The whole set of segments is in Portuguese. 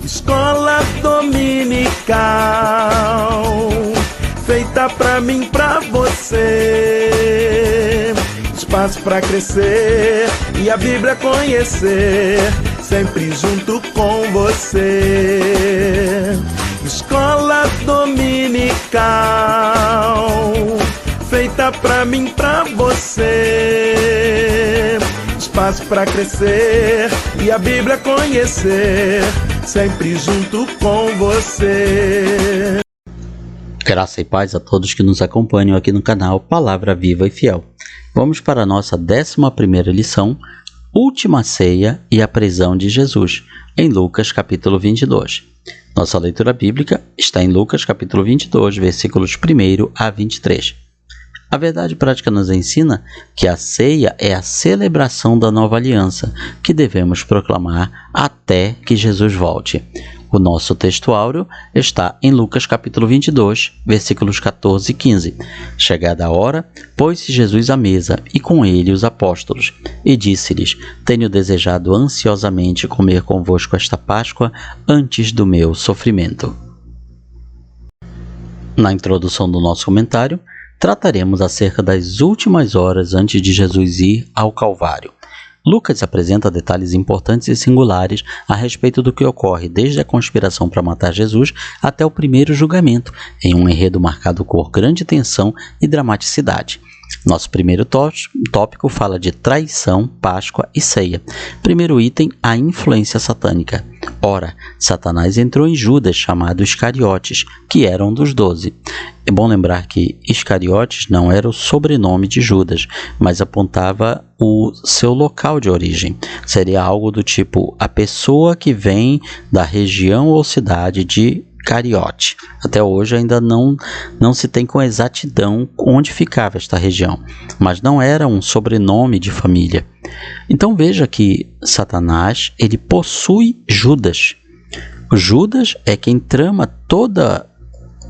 Escola dominical, feita pra mim, pra você. Espaço pra crescer e a Bíblia conhecer, sempre junto com você. Escola dominical, feita pra mim, pra você. Espaço pra crescer e a Bíblia conhecer, sempre junto com você. Graça e paz a todos que nos acompanham aqui no canal Palavra Viva e Fiel. Vamos para a nossa 11ª lição, Última Ceia e a Prisão de Jesus, em Lucas capítulo 22. Nossa leitura bíblica está em Lucas capítulo 22, versículos 1 a 23. A verdade prática nos ensina que a ceia é a celebração da nova aliança que devemos proclamar até que Jesus volte. O nosso texto áureo está em Lucas capítulo 22, versículos 14 e 15. Chegada a hora, pôs-se Jesus à mesa e com ele os apóstolos, e disse-lhes: Tenho desejado ansiosamente comer convosco esta Páscoa antes do meu sofrimento. Na introdução do nosso comentário, trataremos acerca das últimas horas antes de Jesus ir ao Calvário. Lucas apresenta detalhes importantes e singulares a respeito do que ocorre desde a conspiração para matar Jesus até o primeiro julgamento, em um enredo marcado por grande tensão e dramaticidade. Nosso primeiro tópico fala de traição, Páscoa e ceia. Primeiro item, a influência satânica. Ora, Satanás entrou em Judas, chamado Iscariotes, que era um dos 12. É bom lembrar que Iscariotes não era o sobrenome de Judas, mas apontava o seu local de origem. Seria algo do tipo a pessoa que vem da região ou cidade de Cariote. Até hoje ainda não se tem com exatidão onde ficava esta região, mas não era um sobrenome de família. Então veja que Satanás ele possui Judas. Judas é quem trama toda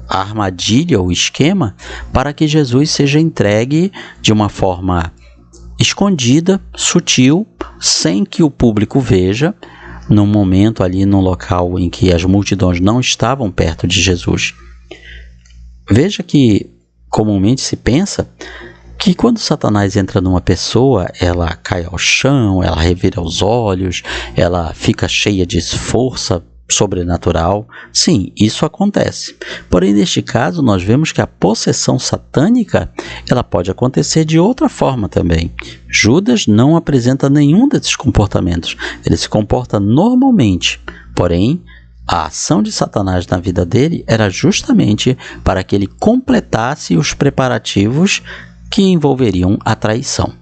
a armadilha ou esquema para que Jesus seja entregue de uma forma escondida, sutil, sem que o público veja, num momento ali, num local em que as multidões não estavam perto de Jesus. Veja que comumente se pensa que quando Satanás entra numa pessoa, ela cai ao chão, ela revira os olhos, ela fica cheia de força sobrenatural. Sim, isso acontece. Porém, neste caso, nós vemos que a possessão satânica ela pode acontecer de outra forma também. Judas não apresenta nenhum desses comportamentos. Ele se comporta normalmente. Porém, a ação de Satanás na vida dele era justamente para que ele completasse os preparativos que envolveriam a traição.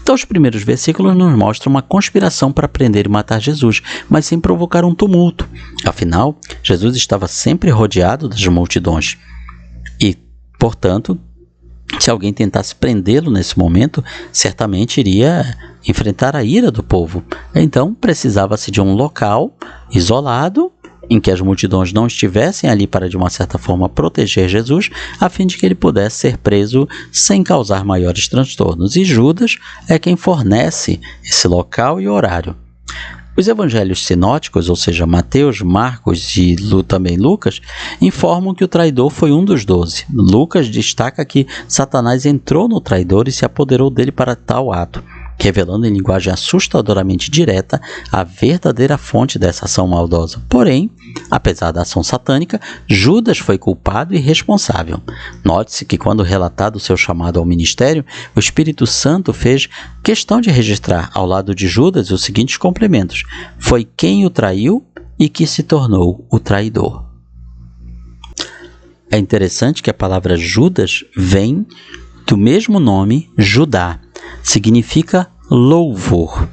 Então, os primeiros versículos nos mostram uma conspiração para prender e matar Jesus, mas sem provocar um tumulto. Afinal, Jesus estava sempre rodeado das multidões. E, portanto, se alguém tentasse prendê-lo nesse momento, certamente iria enfrentar a ira do povo. Então, precisava-se de um local isolado, em que as multidões não estivessem ali para, de uma certa forma, proteger Jesus, a fim de que ele pudesse ser preso sem causar maiores transtornos. E Judas é quem fornece esse local e horário. Os evangelhos sinóticos, ou seja, Mateus, Marcos e também Lucas, informam que o traidor foi um dos 12. Lucas destaca que Satanás entrou no traidor e se apoderou dele para tal ato, revelando em linguagem assustadoramente direta a verdadeira fonte dessa ação maldosa. Porém, apesar da ação satânica, Judas foi culpado e responsável. Note-se que quando relatado o seu chamado ao ministério, o Espírito Santo fez questão de registrar ao lado de Judas os seguintes complementos: foi quem o traiu e que se tornou o traidor. É interessante que a palavra Judas vem do mesmo nome Judá. Significa louvor.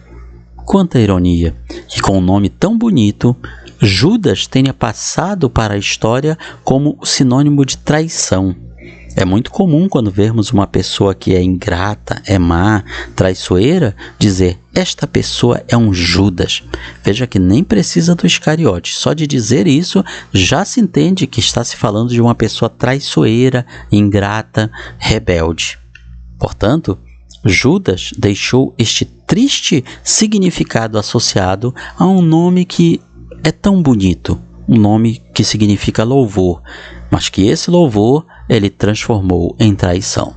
Quanta ironia que com um nome tão bonito, Judas tenha passado para a história como sinônimo de traição. É muito comum quando vermos uma pessoa que é ingrata, é má, traiçoeira, dizer: esta pessoa é um Judas. Veja que nem precisa do Iscariote. Só de dizer isso já se entende que está se falando de uma pessoa traiçoeira, ingrata, rebelde. Portanto, Judas deixou este triste significado associado a um nome que é tão bonito, um nome que significa louvor, mas que esse louvor ele transformou em traição.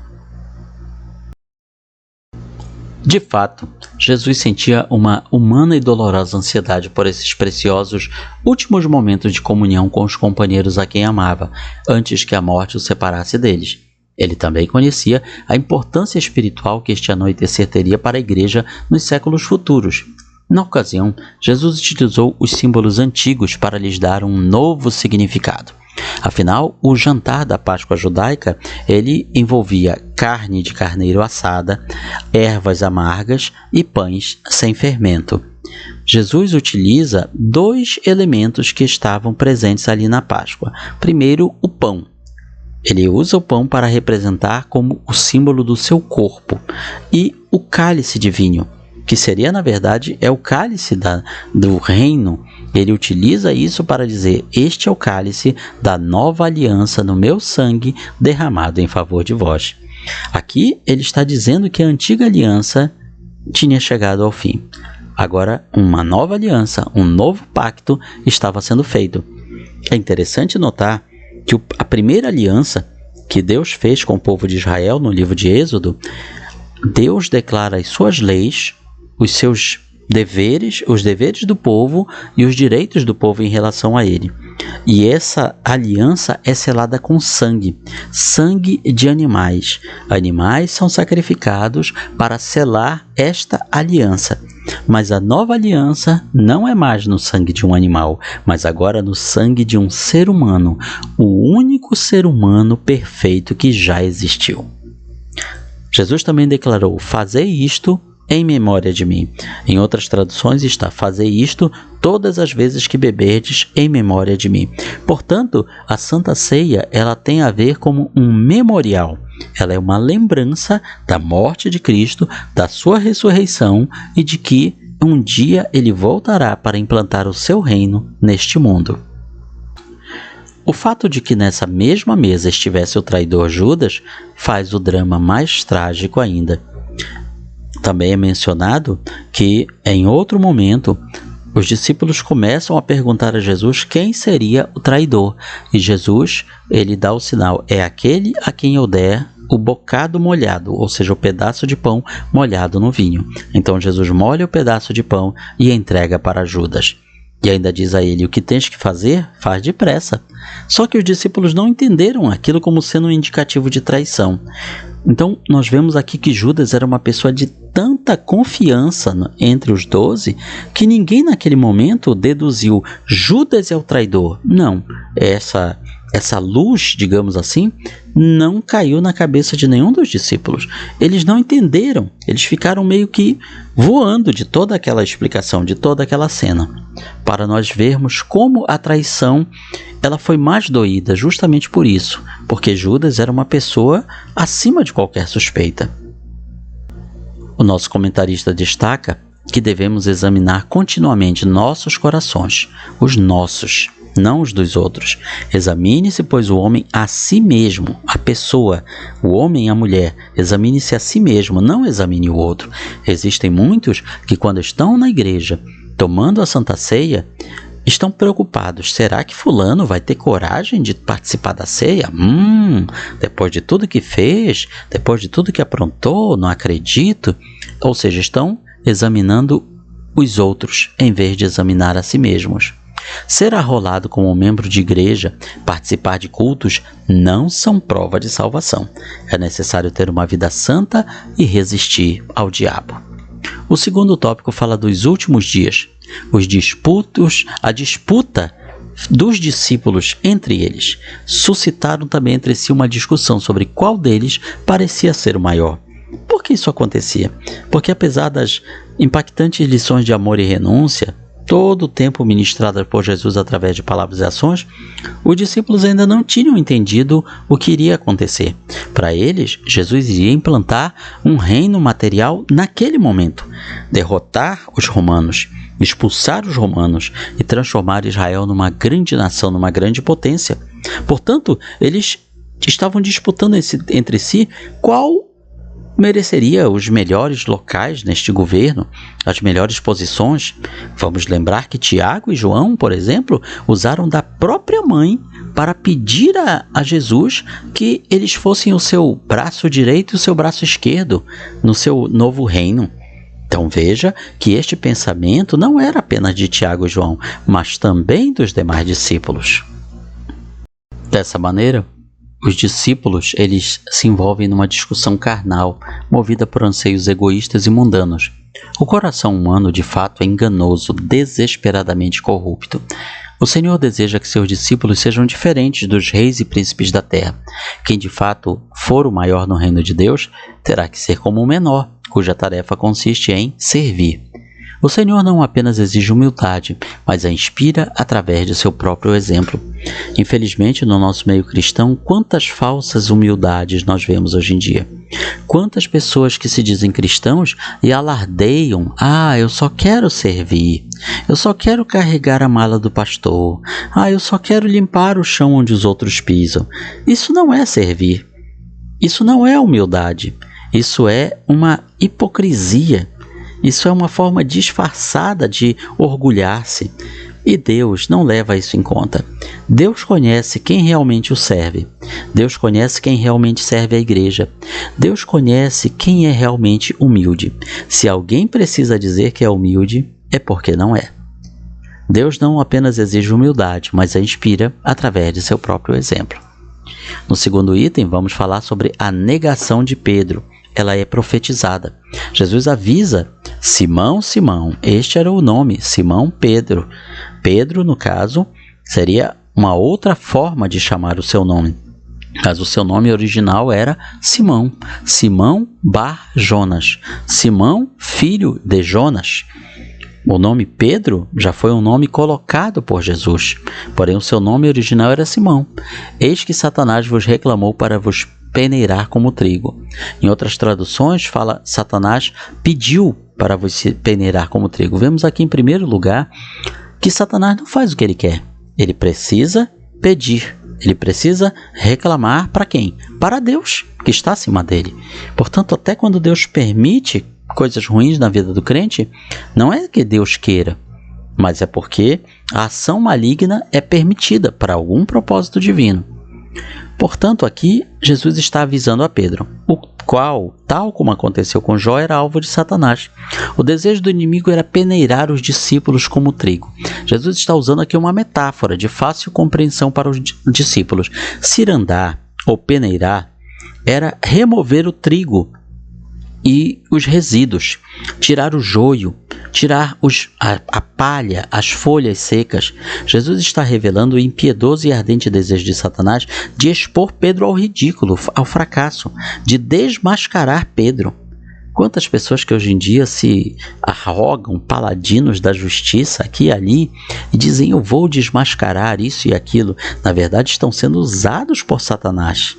De fato, Jesus sentia uma humana e dolorosa ansiedade por esses preciosos últimos momentos de comunhão com os companheiros a quem amava, antes que a morte o separasse deles. Ele também conhecia a importância espiritual que este anoitecer teria para a igreja nos séculos futuros. Na ocasião, Jesus utilizou os símbolos antigos para lhes dar um novo significado. Afinal, o jantar da Páscoa judaica, ele envolvia carne de carneiro assada, ervas amargas e pães sem fermento. Jesus utiliza dois elementos que estavam presentes ali na Páscoa. Primeiro, o pão. Ele usa o pão para representar como o símbolo do seu corpo, e o cálice de vinho, que seria, na verdade, é o cálice do reino. Ele utiliza isso para dizer: este é o cálice da nova aliança no meu sangue derramado em favor de vós. Aqui ele está dizendo que a antiga aliança tinha chegado ao fim. Agora uma nova aliança, um novo pacto estava sendo feito. É interessante notar que a primeira aliança que Deus fez com o povo de Israel no livro de Êxodo, Deus declara as suas leis, os seus deveres, os deveres do povo e os direitos do povo em relação a ele. E essa aliança é selada com sangue de animais. Animais são sacrificados para selar esta aliança. Mas a nova aliança não é mais no sangue de um animal, mas agora no sangue de um ser humano, o único ser humano perfeito que já existiu. Jesus também declarou: fazei isto em memória de mim. Em outras traduções está: fazei isto todas as vezes que beberdes em memória de mim. Portanto, a Santa Ceia, ela tem a ver como um memorial. Ela é uma lembrança da morte de Cristo, da sua ressurreição e de que um dia ele voltará para implantar o seu reino neste mundo. O fato de que nessa mesma mesa estivesse o traidor Judas faz o drama mais trágico ainda. Também é mencionado que, em outro momento, os discípulos começam a perguntar a Jesus quem seria o traidor. E Jesus, ele dá o sinal: é aquele a quem eu der o bocado molhado, ou seja, o pedaço de pão molhado no vinho. Então Jesus molha o pedaço de pão e entrega para Judas. E ainda diz a ele: o que tens que fazer, faz depressa. Só que os discípulos não entenderam aquilo como sendo um indicativo de traição. Então nós vemos aqui que Judas era uma pessoa de tanta confiança entre os 12 que ninguém naquele momento deduziu: Judas é o traidor. Não, essa luz, digamos assim, não caiu na cabeça de nenhum dos discípulos. Eles não entenderam, eles ficaram meio que voando de toda aquela explicação, de toda aquela cena, para nós vermos como a traição ela foi mais doída justamente por isso, porque Judas era uma pessoa acima de qualquer suspeita. O nosso comentarista destaca que devemos examinar continuamente nossos corações, os nossos, não os dos outros. Examine-se, pois, o homem a si mesmo, a pessoa, o homem e a mulher. Examine-se a si mesmo, não examine o outro. Existem muitos que, quando estão na igreja, tomando a Santa Ceia, estão preocupados: será que fulano vai ter coragem de participar da ceia? Depois de tudo que fez, depois de tudo que aprontou, não acredito. Ou seja, estão examinando os outros em vez de examinar a si mesmos. Ser arrolado como membro de igreja, participar de cultos, não são prova de salvação. É necessário ter uma vida santa e resistir ao diabo. O segundo tópico fala dos últimos dias. A disputa dos discípulos entre eles suscitaram também entre si uma discussão sobre qual deles parecia ser o maior. Por que isso acontecia? Porque apesar das impactantes lições de amor e renúncia, todo o tempo ministradas por Jesus através de palavras e ações, os discípulos ainda não tinham entendido o que iria acontecer. Para eles, Jesus iria implantar um reino material naquele momento, derrotar os romanos, expulsar os romanos e transformar Israel numa grande nação, numa grande potência. Portanto, eles estavam disputando entre si qual mereceria os melhores locais neste governo, as melhores posições. Vamos lembrar que Tiago e João, por exemplo, usaram da própria mãe para pedir a Jesus que eles fossem o seu braço direito e o seu braço esquerdo no seu novo reino. Então veja que este pensamento não era apenas de Tiago e João, mas também dos demais discípulos. Dessa maneira, os discípulos eles se envolvem numa discussão carnal, movida por anseios egoístas e mundanos. O coração humano, de fato, é enganoso, desesperadamente corrupto. O Senhor deseja que seus discípulos sejam diferentes dos reis e príncipes da terra. Quem de fato for o maior no reino de Deus, terá que ser como o menor, cuja tarefa consiste em servir. O Senhor não apenas exige humildade, mas a inspira através de seu próprio exemplo. Infelizmente, no nosso meio cristão, quantas falsas humildades nós vemos hoje em dia. Quantas pessoas que se dizem cristãos e alardeiam: eu só quero servir, eu só quero carregar a mala do pastor, eu só quero limpar o chão onde os outros pisam. Isso não é servir, isso não é humildade, isso é uma hipocrisia. Isso é uma forma disfarçada de orgulhar-se. E Deus não leva isso em conta. Deus conhece quem realmente o serve. Deus conhece quem realmente serve a igreja. Deus conhece quem é realmente humilde. Se alguém precisa dizer que é humilde, é porque não é. Deus não apenas exige humildade, mas a inspira através de seu próprio exemplo. No segundo item, vamos falar sobre a negação de Pedro. Ela é profetizada. Jesus avisa: Simão, Simão, este era o nome, Simão Pedro. Pedro, no caso, seria uma outra forma de chamar o seu nome. Mas o seu nome original era Simão, Simão Bar Jonas, Simão, filho de Jonas. O nome Pedro já foi um nome colocado por Jesus, porém o seu nome original era Simão. Eis que Satanás vos reclamou para vos peneirar como trigo. Em outras traduções fala: Satanás pediu para vos peneirar como trigo. Vemos aqui em primeiro lugar que Satanás não faz o que ele quer. Ele precisa pedir, ele precisa reclamar para quem? Para Deus, que está acima dele. Portanto, até quando Deus permite coisas ruins na vida do crente, não é que Deus queira, mas é porque a ação maligna é permitida para algum propósito divino. Portanto, aqui Jesus está avisando a Pedro, o qual, tal como aconteceu com Jó, era alvo de Satanás. O desejo do inimigo era peneirar os discípulos como trigo. Jesus está usando aqui uma metáfora de fácil compreensão para os discípulos. Cirandar ou peneirar era remover o trigo e os resíduos, tirar o joio, tirar a palha, as folhas secas. Jesus está revelando o impiedoso e ardente desejo de Satanás de expor Pedro ao ridículo, ao fracasso, de desmascarar Pedro. Quantas pessoas que hoje em dia se arrogam paladinos da justiça aqui e ali e dizem: eu vou desmascarar isso e aquilo. Na verdade, estão sendo usados por Satanás.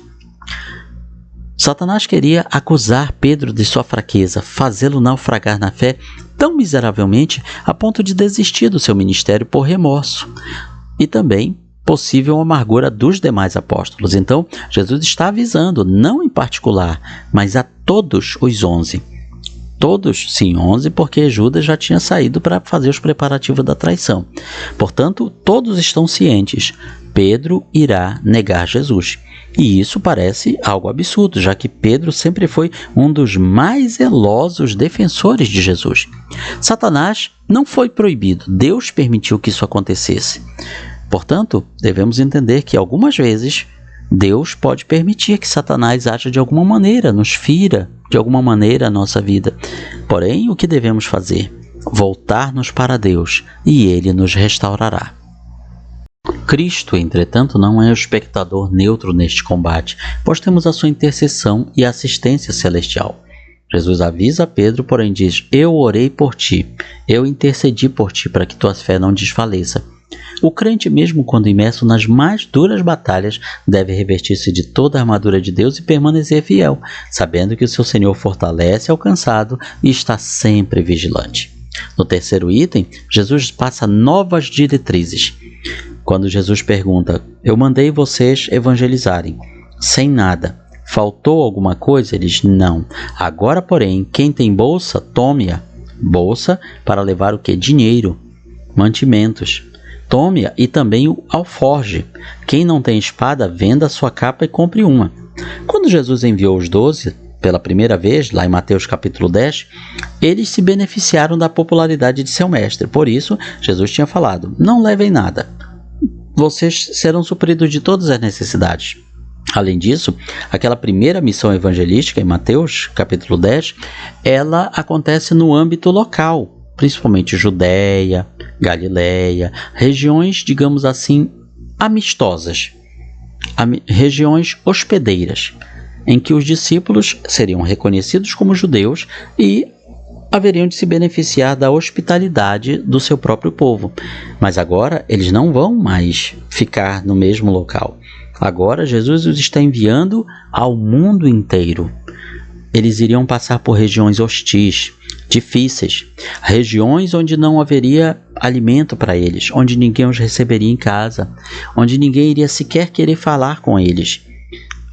Satanás queria acusar Pedro de sua fraqueza, fazê-lo naufragar na fé tão miseravelmente a ponto de desistir do seu ministério por remorso e também possível amargura dos demais apóstolos. Então, Jesus está avisando, não em particular, mas a todos os 11. Todos, sim, 11, porque Judas já tinha saído para fazer os preparativos da traição. Portanto, todos estão cientes. Pedro irá negar Jesus. E isso parece algo absurdo, já que Pedro sempre foi um dos mais zelosos defensores de Jesus. Satanás não foi proibido, Deus permitiu que isso acontecesse. Portanto, devemos entender que algumas vezes Deus pode permitir que Satanás aja de alguma maneira, nos fira de alguma maneira a nossa vida. Porém, o que devemos fazer? Voltar-nos para Deus e Ele nos restaurará. Cristo, entretanto, não é o espectador neutro neste combate, pois temos a sua intercessão e assistência celestial. Jesus avisa a Pedro, porém diz: eu orei por ti, eu intercedi por ti para que tua fé não desfaleça. O crente, mesmo quando imerso nas mais duras batalhas, deve revestir-se de toda a armadura de Deus e permanecer fiel, sabendo que o seu Senhor fortalece ao cansado e está sempre vigilante. No terceiro item, Jesus passa novas diretrizes. Quando Jesus pergunta: eu mandei vocês evangelizarem, sem nada, Faltou alguma coisa? Eles: não. Agora, porém, quem tem bolsa, tome-a. Bolsa para levar o quê? Dinheiro, mantimentos. Tome-a e também o alforje. Quem não tem espada, venda a sua capa e compre uma. Quando Jesus enviou os 12 pela primeira vez, lá em Mateus capítulo 10, eles se beneficiaram da popularidade de seu mestre. Por isso, Jesus tinha falado: não levem nada. Vocês serão supridos de todas as necessidades. Além disso, aquela primeira missão evangelística em Mateus capítulo 10, ela acontece no âmbito local, principalmente Judéia, Galileia, regiões, digamos assim, amistosas, regiões hospedeiras, em que os discípulos seriam reconhecidos como judeus e haveriam de se beneficiar da hospitalidade do seu próprio povo. Mas agora eles não vão mais ficar no mesmo local. Agora Jesus os está enviando ao mundo inteiro. Eles iriam passar por regiões hostis, difíceis, regiões onde não haveria alimento para eles, onde ninguém os receberia em casa, onde ninguém iria sequer querer falar com eles,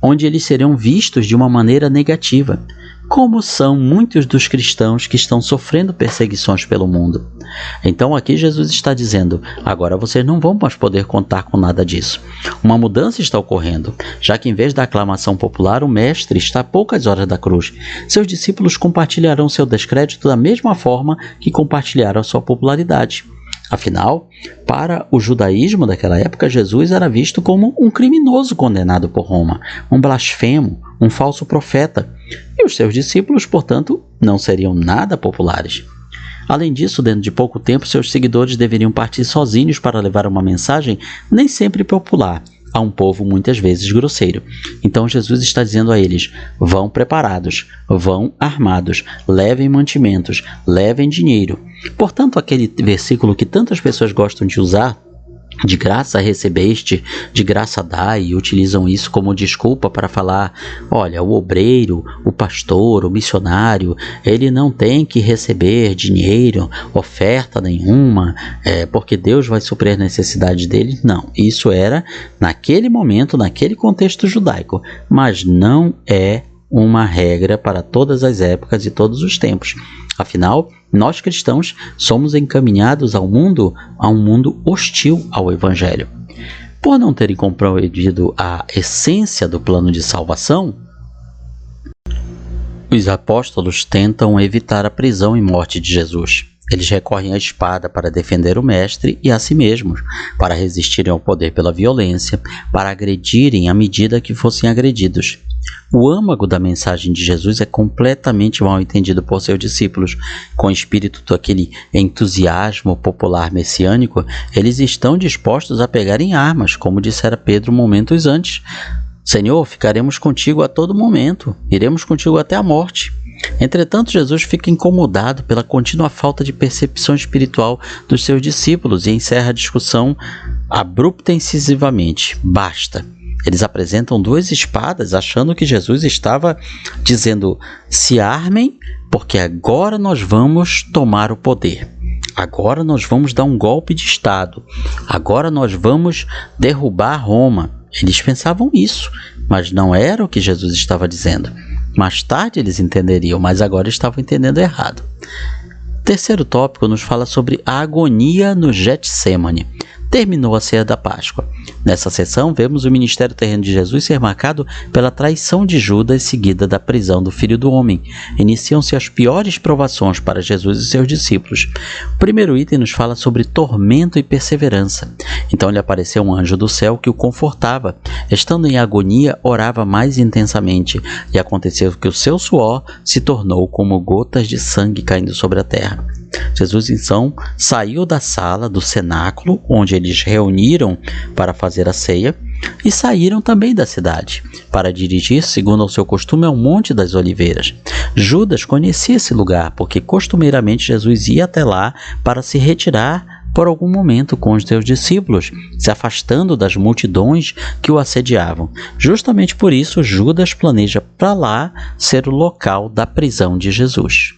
onde eles seriam vistos de uma maneira negativa, como são muitos dos cristãos que estão sofrendo perseguições pelo mundo. Então aqui Jesus está dizendo: agora vocês não vão mais poder contar com nada disso. Uma mudança está ocorrendo, já que em vez da aclamação popular, o mestre está a poucas horas da cruz. Seus discípulos compartilharão seu descrédito da mesma forma que compartilharam a sua popularidade. Afinal, para o judaísmo daquela época, Jesus era visto como um criminoso condenado por Roma, um blasfemo, um falso profeta, e os seus discípulos, portanto, não seriam nada populares. Além disso, dentro de pouco tempo, seus seguidores deveriam partir sozinhos para levar uma mensagem nem sempre popular a um povo muitas vezes grosseiro. Então Jesus está dizendo a eles: vão preparados, vão armados, levem mantimentos, levem dinheiro. Portanto, aquele versículo que tantas pessoas gostam de usar, de graça recebeste, de graça dai, e utilizam isso como desculpa para falar: olha, o obreiro, o pastor, o missionário, ele não tem que receber dinheiro, oferta nenhuma, porque Deus vai suprir as necessidades dele. Não, isso era naquele momento, naquele contexto judaico, mas não é uma regra para todas as épocas e todos os tempos. Afinal, nós cristãos somos encaminhados a um mundo hostil ao Evangelho. Por não terem compreendido a essência do plano de salvação, os apóstolos tentam evitar a prisão e morte de Jesus. Eles recorrem à espada para defender o mestre e a si mesmos, para resistirem ao poder pela violência, para agredirem à medida que fossem agredidos. O âmago da mensagem de Jesus é completamente mal entendido por seus discípulos. Com o espírito daquele entusiasmo popular messiânico, eles estão dispostos a pegarem armas, como dissera Pedro momentos antes. Senhor, ficaremos contigo a todo momento, iremos contigo até a morte. Entretanto, Jesus fica incomodado pela contínua falta de percepção espiritual dos seus discípulos e encerra a discussão abrupta e incisivamente: basta. Eles apresentam 2 espadas, achando que Jesus estava dizendo: se armem, porque agora nós vamos tomar o poder. Agora nós vamos dar um golpe de Estado. Agora nós vamos derrubar Roma. Eles pensavam isso, mas não era o que Jesus estava dizendo. Mais tarde eles entenderiam, mas agora estavam entendendo errado. O terceiro tópico nos fala sobre a agonia no Getsêmani. Terminou a ceia da Páscoa. Nessa sessão, vemos o ministério terreno de Jesus ser marcado pela traição de Judas, seguida da prisão do Filho do Homem. Iniciam-se as piores provações para Jesus e seus discípulos. O primeiro item nos fala sobre tormento e perseverança. Então lhe apareceu um anjo do céu que o confortava. Estando em agonia, orava mais intensamente, e aconteceu que o seu suor se tornou como gotas de sangue caindo sobre a terra. Jesus então saiu da sala do cenáculo, onde eles reuniram para fazer a ceia, e saíram também da cidade, para dirigir, segundo o seu costume, ao Monte das Oliveiras. Judas conhecia esse lugar, porque costumeiramente Jesus ia até lá para se retirar por algum momento com os seus discípulos, se afastando das multidões que o assediavam. Justamente por isso, Judas planeja para lá ser o local da prisão de Jesus.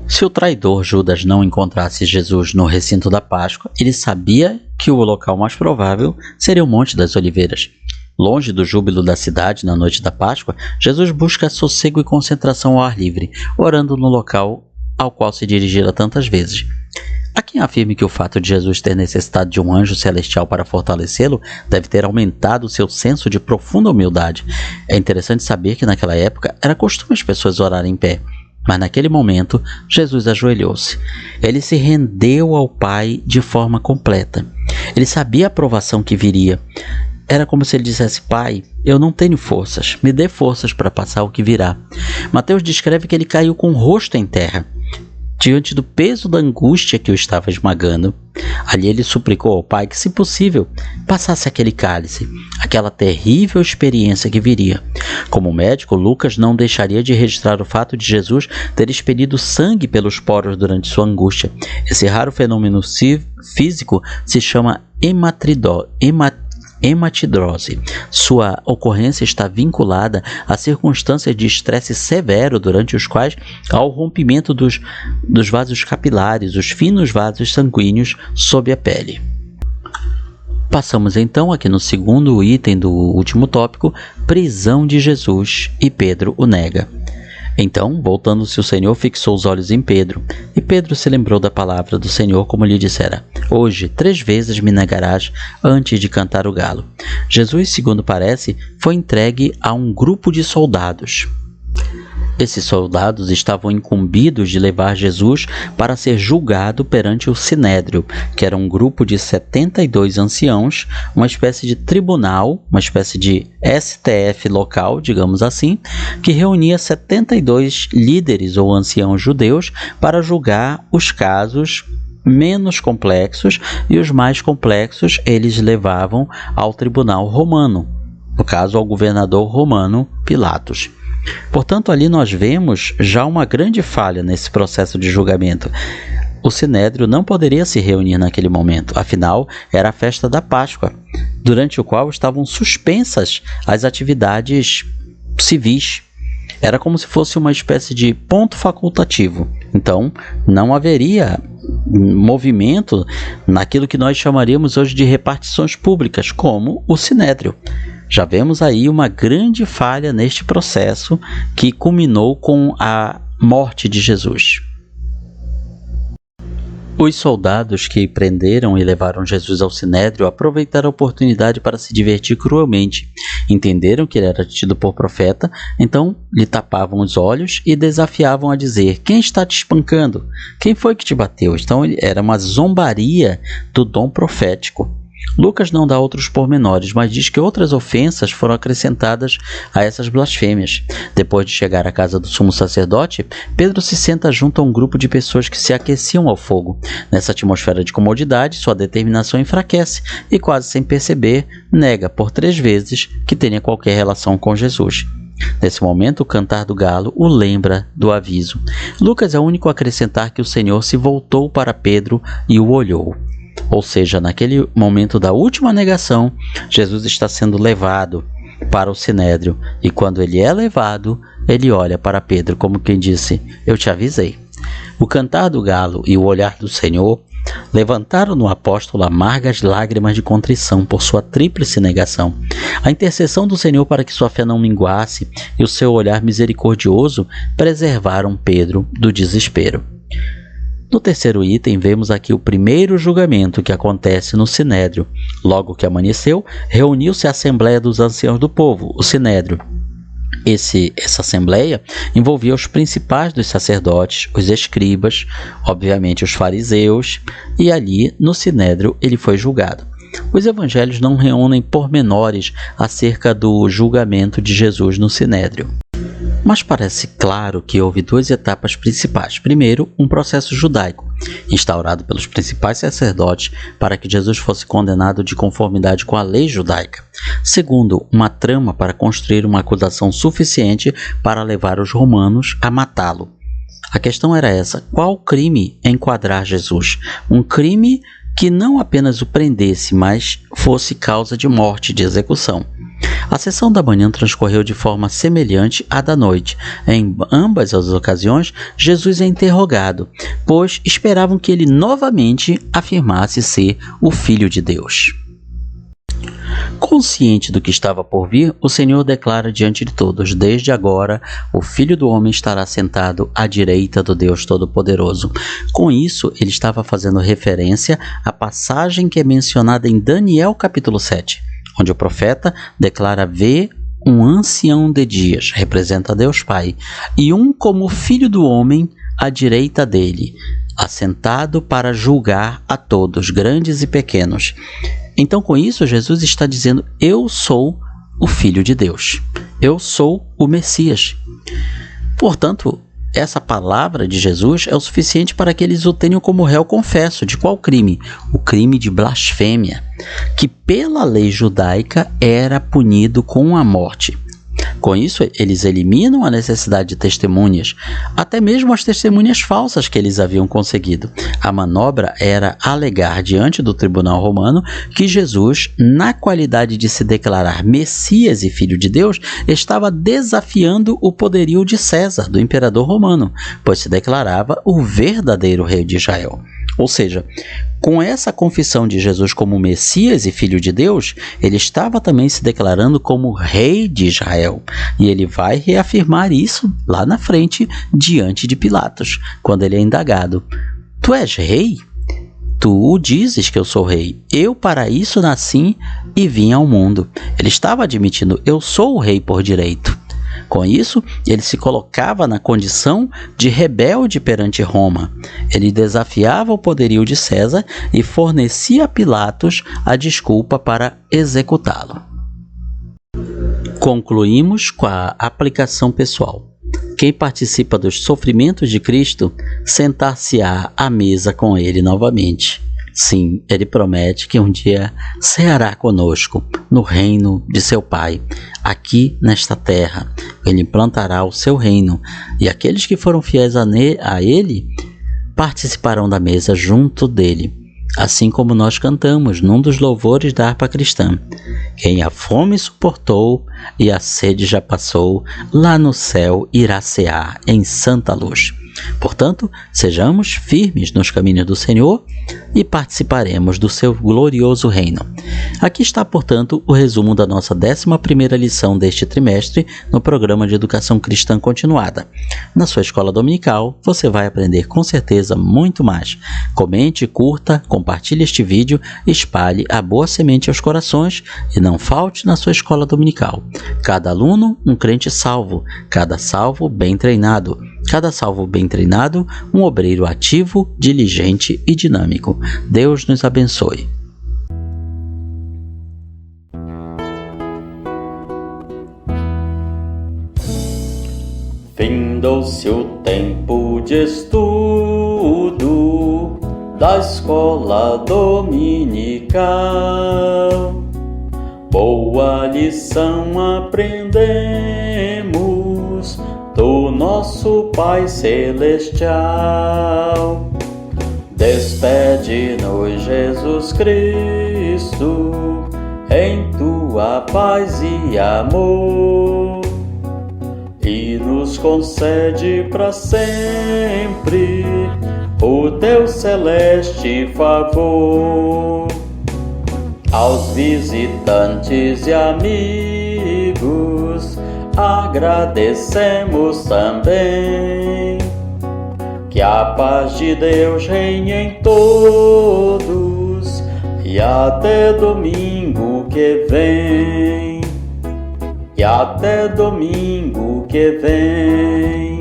Se o traidor Judas não encontrasse Jesus no recinto da Páscoa, ele sabia que o local mais provável seria o Monte das Oliveiras. Longe do júbilo da cidade na noite da Páscoa, Jesus busca sossego e concentração ao ar livre, orando no local ao qual se dirigira tantas vezes. Há quem afirme que o fato de Jesus ter necessitado de um anjo celestial para fortalecê-lo deve ter aumentado seu senso de profunda humildade. É interessante saber que naquela época era costume as pessoas orarem em pé, mas naquele momento Jesus ajoelhou-se. Ele se rendeu ao Pai de forma completa. Ele sabia a aprovação que viria. Era como se ele dissesse: Pai, eu não tenho forças, me dê forças para passar o que virá. Mateus descreve que ele caiu com o rosto em terra, diante do peso da angústia que o estava esmagando. Ali ele suplicou ao Pai que, se possível, passasse aquele cálice, aquela terrível experiência que viria. Como médico, Lucas não deixaria de registrar o fato de Jesus ter expelido sangue pelos poros durante sua angústia. Esse raro fenômeno físico se chama hematidrose. Sua ocorrência está vinculada a circunstâncias de estresse severo durante os quais há o rompimento dos vasos capilares, os finos vasos sanguíneos sob a pele. Passamos então aqui no segundo item do último tópico, prisão de Jesus e Pedro o nega. Então, voltando-se o Senhor, fixou os olhos em Pedro, e Pedro se lembrou da palavra do Senhor, como lhe dissera: Hoje 3 vezes me negarás antes de cantar o galo. Jesus, segundo parece, foi entregue a um grupo de soldados. Esses soldados estavam incumbidos de levar Jesus para ser julgado perante o Sinédrio, que era um grupo de 72 anciãos, uma espécie de tribunal, uma espécie de STF local, digamos assim, que reunia 72 líderes ou anciãos judeus para julgar os casos menos complexos, e os mais complexos eles levavam ao tribunal romano, no caso ao governador romano Pilatos. Portanto, ali nós vemos já uma grande falha nesse processo de julgamento. O Sinédrio não poderia se reunir naquele momento, afinal, era a festa da Páscoa, durante o qual estavam suspensas as atividades civis. Era como se fosse uma espécie de ponto facultativo. Então, não haveria movimento naquilo que nós chamaríamos hoje de repartições públicas, como o Sinédrio. Já vemos aí uma grande falha neste processo que culminou com a morte de Jesus. Os soldados que prenderam e levaram Jesus ao Sinédrio aproveitaram a oportunidade para se divertir cruelmente. Entenderam que ele era tido por profeta, então lhe tapavam os olhos e desafiavam a dizer: Quem está te espancando? Quem foi que te bateu? Então era uma zombaria do dom profético. Lucas não dá outros pormenores, mas diz que outras ofensas foram acrescentadas a essas blasfêmias. Depois de chegar à casa do sumo sacerdote, Pedro se senta junto a um grupo de pessoas que se aqueciam ao fogo. Nessa atmosfera de comodidade, sua determinação enfraquece e, quase sem perceber, nega por 3 vezes que tenha qualquer relação com Jesus. Nesse momento, o cantar do galo o lembra do aviso. Lucas é o único a acrescentar que o Senhor se voltou para Pedro e o olhou. Ou seja, naquele momento da última negação, Jesus está sendo levado para o Sinédrio. E quando ele é levado, ele olha para Pedro como quem disse: Eu te avisei. O cantar do galo e o olhar do Senhor levantaram no apóstolo amargas lágrimas de contrição por sua tríplice negação. A intercessão do Senhor para que sua fé não minguasse e o seu olhar misericordioso preservaram Pedro do desespero. No terceiro item, vemos aqui o primeiro julgamento que acontece no Sinédrio. Logo que amanheceu, reuniu-se a Assembleia dos Anciãos do Povo, o Sinédrio. Essa assembleia envolvia os principais dos sacerdotes, os escribas, obviamente os fariseus, e ali no Sinédrio ele foi julgado. Os evangelhos não reúnem pormenores acerca do julgamento de Jesus no Sinédrio. Mas parece claro que houve 2 etapas principais. Primeiro, um processo judaico, instaurado pelos principais sacerdotes para que Jesus fosse condenado de conformidade com a lei judaica. Segundo, uma trama para construir uma acusação suficiente para levar os romanos a matá-lo. A questão era essa: qual crime enquadrar Jesus? Um crime que não apenas o prendesse, mas fosse causa de morte, de execução. A sessão da manhã transcorreu de forma semelhante à da noite. Em ambas as ocasiões, Jesus é interrogado, pois esperavam que ele novamente afirmasse ser o Filho de Deus. Consciente do que estava por vir, o Senhor declara diante de todos: desde agora o Filho do Homem estará sentado à direita do Deus Todo-Poderoso. Com isso, ele estava fazendo referência à passagem que é mencionada em Daniel capítulo 7, onde o profeta declara ver um ancião de dias, representa Deus Pai, e um como Filho do Homem à direita dele, assentado para julgar a todos, grandes e pequenos. Então, com isso, Jesus está dizendo: eu sou o Filho de Deus, eu sou o Messias. Portanto, essa palavra de Jesus é o suficiente para que eles o tenham como réu confesso. De qual crime? O crime de blasfêmia, que pela lei judaica era punido com a morte. Com isso, eles eliminam a necessidade de testemunhas, até mesmo as testemunhas falsas que eles haviam conseguido. A manobra era alegar diante do tribunal romano que Jesus, na qualidade de se declarar Messias e Filho de Deus, estava desafiando o poderio de César, do imperador romano, pois se declarava o verdadeiro rei de Israel. Ou seja, com essa confissão de Jesus como Messias e Filho de Deus, ele estava também se declarando como Rei de Israel. E ele vai reafirmar isso lá na frente, diante de Pilatos, quando ele é indagado: tu és rei? Tu dizes que eu sou rei. Eu para isso nasci e vim ao mundo. Ele estava admitindo: eu sou o rei por direito. Com isso, ele se colocava na condição de rebelde perante Roma. Ele desafiava o poderio de César e fornecia a Pilatos a desculpa para executá-lo. Concluímos com a aplicação pessoal. Quem participa dos sofrimentos de Cristo, sentar-se-á à mesa com ele novamente. Sim, ele promete que um dia ceará conosco no reino de seu Pai, aqui nesta terra. Ele implantará o seu reino, e aqueles que foram fiéis a ele participarão da mesa junto dele, assim como nós cantamos num dos louvores da harpa cristã: quem a fome suportou e a sede já passou, lá no céu irá cear em santa luz. Portanto, sejamos firmes nos caminhos do Senhor e participaremos do seu glorioso reino. Aqui está, portanto, o resumo da nossa 11ª lição deste trimestre no programa de Educação Cristã Continuada. Na sua escola dominical, você vai aprender com certeza muito mais. Comente, curta, compartilhe este vídeo, espalhe a boa semente aos corações e não falte na sua escola dominical. Cada aluno, um crente salvo, cada salvo bem treinado. Cada salvo bem treinado, um obreiro ativo, diligente e dinâmico. Deus nos abençoe. Findou-se o tempo de estudo da escola dominical. Boa lição aprendemos do nosso Pai Celestial. Despede-nos, Jesus Cristo, em tua paz e amor, e nos concede para sempre o teu celeste favor. Aos visitantes e amigos agradecemos também. Que a paz de Deus reine em todos, e até domingo que vem. E até domingo que vem.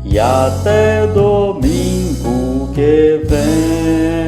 E até domingo que vem.